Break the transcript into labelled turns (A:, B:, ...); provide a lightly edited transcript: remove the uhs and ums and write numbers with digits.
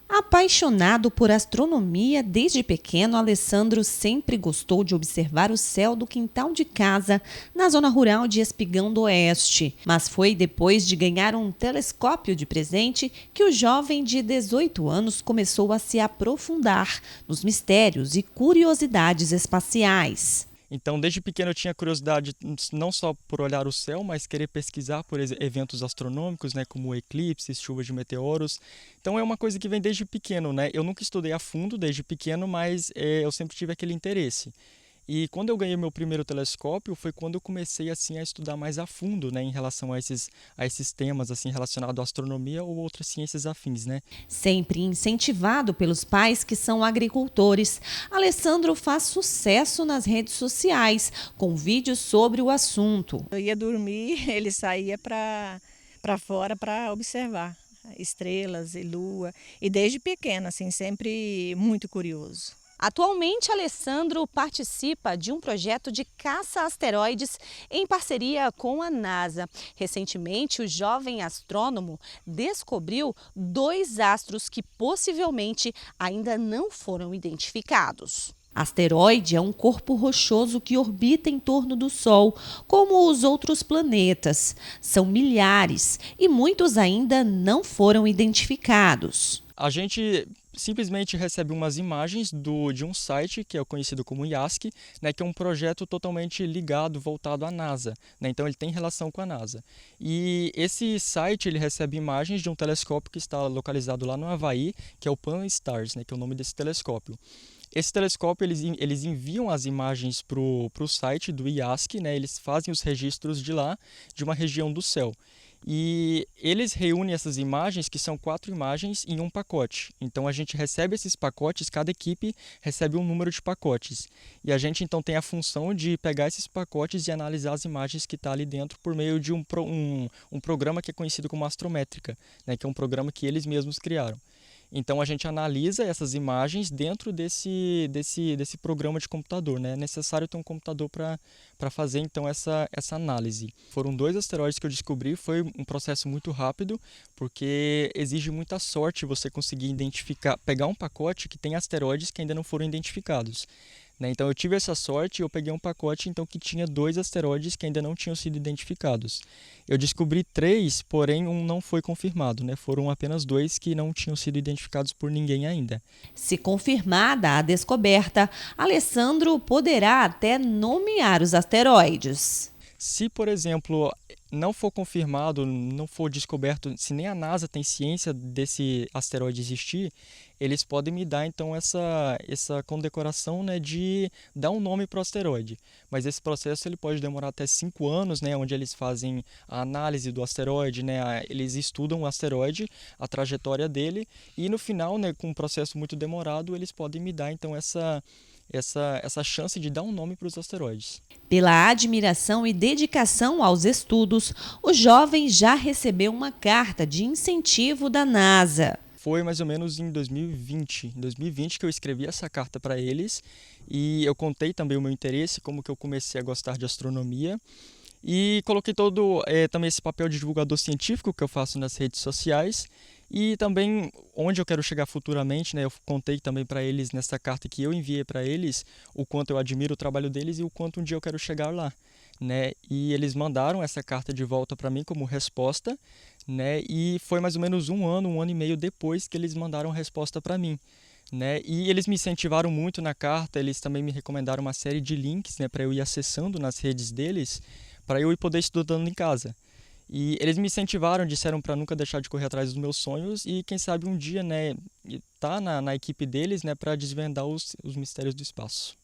A: Apaixonado por astronomia desde pequeno, Alessandro sempre gostou de observar o céu do quintal de casa, na zona rural de Espigão do Oeste. Mas foi depois de ganhar um telescópio de presente que o jovem de 18 anos começou a se aprofundar nos mistérios e curiosidades espaciais.
B: Então, desde pequeno eu tinha curiosidade não só por olhar o céu, mas querer pesquisar por eventos astronômicos, né, como eclipses, chuvas de meteoros. Então, é uma coisa que vem desde pequeno, né? Eu nunca estudei a fundo desde pequeno, mas eu sempre tive aquele interesse. E quando eu ganhei meu primeiro telescópio, foi quando eu comecei assim a estudar mais a fundo, né, em relação a esses temas assim relacionados à astronomia ou outras ciências afins, né?
A: Sempre incentivado pelos pais que são agricultores, Alessandro faz sucesso nas redes sociais, com vídeos sobre o assunto.
C: Eu ia dormir, ele saía para fora para observar estrelas e lua. E desde pequeno, assim, sempre muito curioso.
A: Atualmente, Alessandro participa de um projeto de caça a asteroides em parceria com a NASA. Recentemente, o jovem astrônomo descobriu 2 astros que possivelmente ainda não foram identificados. Asteroide é um corpo rochoso que orbita em torno do Sol, como os outros planetas. São milhares e muitos ainda não foram identificados.
B: A gente simplesmente recebe umas imagens de um site que é conhecido como IASC, né, que é um projeto totalmente ligado, voltado à NASA, né, então ele tem relação com a NASA. E esse site ele recebe imagens de um telescópio que está localizado lá no Havaí, que é o Pan-STARRS, né, que é o nome desse telescópio. Esse telescópio, eles enviam as imagens para o site do IASC, né, eles fazem os registros de lá, de uma região do céu. E eles reúnem essas imagens, que são 4 imagens, em um pacote. Então a gente recebe esses pacotes, cada equipe recebe um número de pacotes. E a gente então tem a função de pegar esses pacotes e analisar as imagens que estão ali dentro por meio de um programa que é conhecido como Astrométrica, né, que é um programa que eles mesmos criaram. Então a gente analisa essas imagens dentro desse programa de computador, né? É necessário ter um computador para fazer então essa análise. Foram 2 asteroides que eu descobri, foi um processo muito rápido, porque exige muita sorte você conseguir pegar um pacote que tem asteroides que ainda não foram identificados. Né? Então eu tive essa sorte e eu peguei um pacote então, que tinha 2 asteroides que ainda não tinham sido identificados. Eu descobri 3, porém um não foi confirmado, né? Foram apenas 2 que não tinham sido identificados por ninguém ainda.
A: Se confirmada a descoberta, Alessandro poderá até nomear os asteroides.
B: Se, por exemplo, não for confirmado, não for descoberto, se nem a NASA tem ciência desse asteroide existir, eles podem me dar então essa condecoração, né, de dar um nome para o asteroide. Mas esse processo ele pode demorar até 5 anos, né, onde eles fazem a análise do asteroide, né, eles estudam o asteroide, a trajetória dele, e no final, né, com um processo muito demorado, eles podem me dar então essa chance de dar um nome para os asteroides.
A: Pela admiração e dedicação aos estudos, o jovem já recebeu uma carta de incentivo da NASA.
B: Foi mais ou menos em 2020 que eu escrevi essa carta para eles e eu contei também o meu interesse, como que eu comecei a gostar de astronomia e coloquei também esse papel de divulgador científico que eu faço nas redes sociais e também onde eu quero chegar futuramente, né? Eu contei também para eles nessa carta que eu enviei para eles o quanto eu admiro o trabalho deles e o quanto um dia eu quero chegar lá. Né? E eles mandaram essa carta de volta para mim como resposta, né? E foi mais ou menos um ano e meio depois que eles mandaram a resposta para mim, né? E eles me incentivaram muito na carta, eles também me recomendaram uma série de links, né, para eu ir acessando nas redes deles, para eu ir poder estudando em casa. E eles me incentivaram, disseram para nunca deixar de correr atrás dos meus sonhos e quem sabe um dia, né, tá na equipe deles, né, para desvendar os mistérios do espaço.